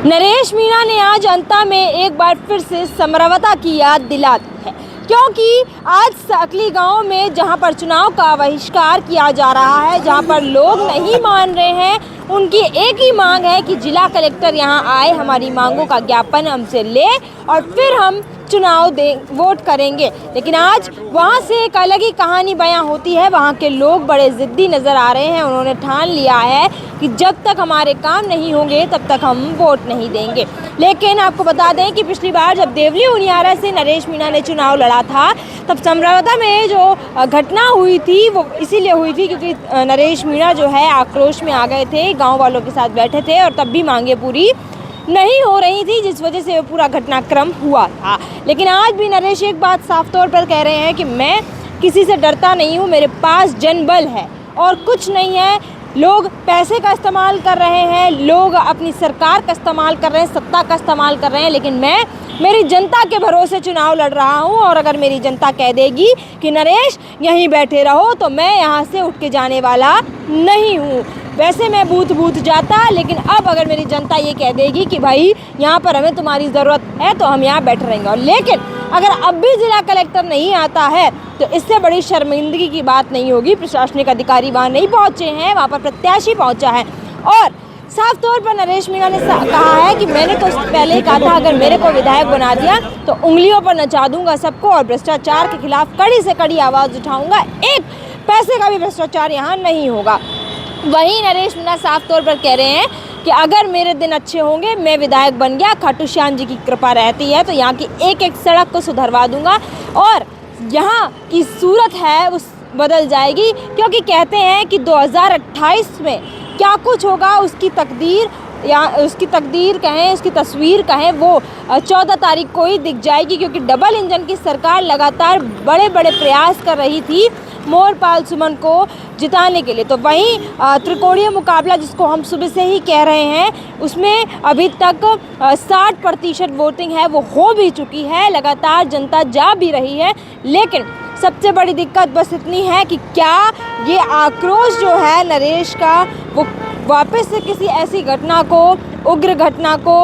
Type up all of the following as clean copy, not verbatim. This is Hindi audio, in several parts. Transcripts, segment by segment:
नरेश मीणा ने आज जनता में एक बार फिर से समरवता की याद दिला दी है, क्योंकि आज सकली गांव में जहां पर चुनाव का बहिष्कार किया जा रहा है, जहां पर लोग नहीं मान रहे हैं, उनकी एक ही मांग है कि जिला कलेक्टर यहां आए, हमारी मांगों का ज्ञापन हमसे ले और फिर हम चुनाव वोट करेंगे। लेकिन आज वहां से एक अलग ही कहानी बयां होती है। वहां के लोग बड़े ज़िद्दी नज़र आ रहे हैं। उन्होंने ठान लिया है कि जब तक हमारे काम नहीं होंगे तब तक हम वोट नहीं देंगे। लेकिन आपको बता दें कि पिछली बार जब देवली उनियारा से नरेश मीणा ने चुनाव लड़ा था, तब समरवता में जो घटना हुई थी वो इसीलिए हुई थी क्योंकि नरेश मीणा जो है आक्रोश में आ गए थे, गाँव वालों के साथ बैठे थे और तब भी मांगे पूरी नहीं हो रही थी, जिस वजह से पूरा घटनाक्रम हुआ था। लेकिन आज भी नरेश एक बात साफ तौर पर कह रहे हैं कि मैं किसी से डरता नहीं हूँ, मेरे पास जनबल है और कुछ नहीं है। लोग पैसे का इस्तेमाल कर रहे हैं, लोग अपनी सरकार का इस्तेमाल कर रहे हैं, सत्ता का इस्तेमाल कर रहे हैं, लेकिन मैं मेरी जनता के भरोसे चुनाव लड़ रहा हूं। और अगर मेरी जनता कह देगी कि नरेश यहीं बैठे रहो तो मैं यहां से उठ के जाने वाला नहीं हूं। वैसे मैं बूथ जाता, लेकिन अब अगर मेरी जनता ये कह देगी कि भाई यहाँ पर हमें तुम्हारी ज़रूरत है तो हम यहाँ बैठे रहेंगे। और लेकिन अगर अब भी जिला कलेक्टर नहीं आता है तो इससे बड़ी शर्मिंदगी की बात नहीं होगी। प्रशासनिक अधिकारी वहाँ नहीं पहुँचे हैं, वहाँ पर प्रत्याशी पहुँचा है। और साफ तौर पर नरेश मीणा ने कहा है कि मैंने तो पहले ही कहा था अगर मेरे को विधायक बना दिया तो उंगलियों पर नचा दूंगा सबको और भ्रष्टाचार के खिलाफ कड़ी से कड़ी आवाज़ उठाऊंगा। एक पैसे का भी भ्रष्टाचार यहाँ नहीं होगा। वहीं नरेश मीणा साफ तौर पर कह रहे हैं कि अगर मेरे दिन अच्छे होंगे, मैं विधायक बन गया, खाटू श्याम जी की कृपा रहती है तो यहाँ की एक एक सड़क को सुधरवा दूंगा और यहाँ की सूरत है उस बदल जाएगी। क्योंकि कहते हैं कि 2028 में क्या कुछ होगा उसकी तकदीर या उसकी तकदीर कहें, उसकी तस्वीर कहें, वो 14 तारीख को ही दिख जाएगी। क्योंकि डबल इंजन की सरकार लगातार बड़े बड़े प्रयास कर रही थी मोहरपाल सुमन को जिताने के लिए। तो वहीं त्रिकोणीय मुकाबला जिसको हम सुबह से ही कह रहे हैं, उसमें अभी तक 60% वोटिंग है वो हो भी चुकी है, लगातार जनता जा भी रही है। लेकिन सबसे बड़ी दिक्कत बस इतनी है कि क्या ये आक्रोश जो है नरेश का वो वापस से किसी ऐसी घटना को, उग्र घटना को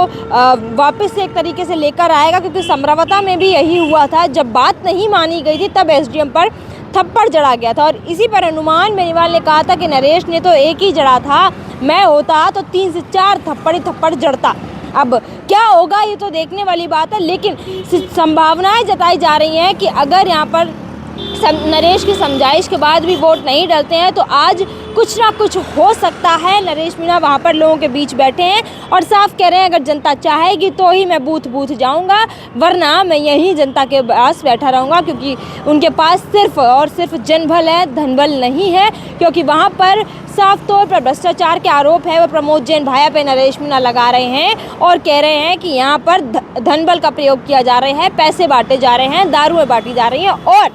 वापस से एक तरीके से लेकर आएगा। क्योंकि समरवता में भी यही हुआ था, जब बात नहीं मानी गई थी तब एसडीएम पर थप्पड़ जड़ा गया था। और इसी पर हनुमान बेनीवाल ने कहा था कि नरेश ने तो एक ही जड़ा था, मैं होता तो 3 से 4 थप्पड़ जड़ता। अब क्या होगा ये तो देखने वाली बात है। लेकिन संभावनाएं जताई जा रही हैं कि अगर यहाँ पर नरेश की समझाइश के बाद भी वोट नहीं डलते हैं तो आज कुछ ना कुछ हो सकता है। नरेश मीणा वहाँ पर लोगों के बीच बैठे हैं और साफ कह रहे हैं अगर जनता चाहेगी तो ही मैं बूथ जाऊँगा, वरना मैं यहीं जनता के पास बैठा रहूँगा। क्योंकि उनके पास सिर्फ और सिर्फ जनबल है, धनबल नहीं है। क्योंकि वहाँ पर साफ तौर पर भ्रष्टाचार के आरोप है वो प्रमोद जैन भाया पे नरेश मीणा लगा रहे हैं और कह रहे हैं कि यहाँ पर धनबल का प्रयोग किया जा रहा है, पैसे बांटे जा रहे हैं, दारुएं बांटी जा रही हैं। और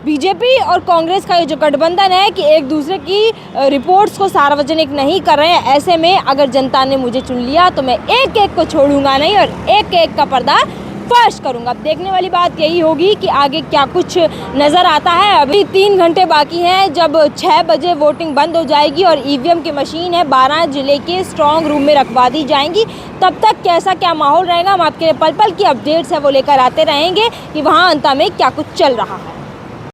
बीजेपी और कांग्रेस का ये जो गठबंधन है कि एक दूसरे की रिपोर्ट्स को सार्वजनिक नहीं कर रहे हैं। ऐसे में अगर जनता ने मुझे चुन लिया तो मैं एक एक को छोड़ूंगा नहीं और एक एक का पर्दा फाश करूंगा। अब देखने वाली बात यही होगी कि आगे क्या कुछ नज़र आता है। अभी 3 घंटे बाकी हैं, जब 6 बजे वोटिंग बंद हो जाएगी और ईवीएम की मशीन है 12 जिले के स्ट्रॉन्ग रूम में रखवा दी जाएंगी। तब तक कैसा क्या माहौल रहेगा हम आपके पल पल की अपडेट्स है वो लेकर आते रहेंगे कि वहाँ अंत में क्या कुछ चल रहा है।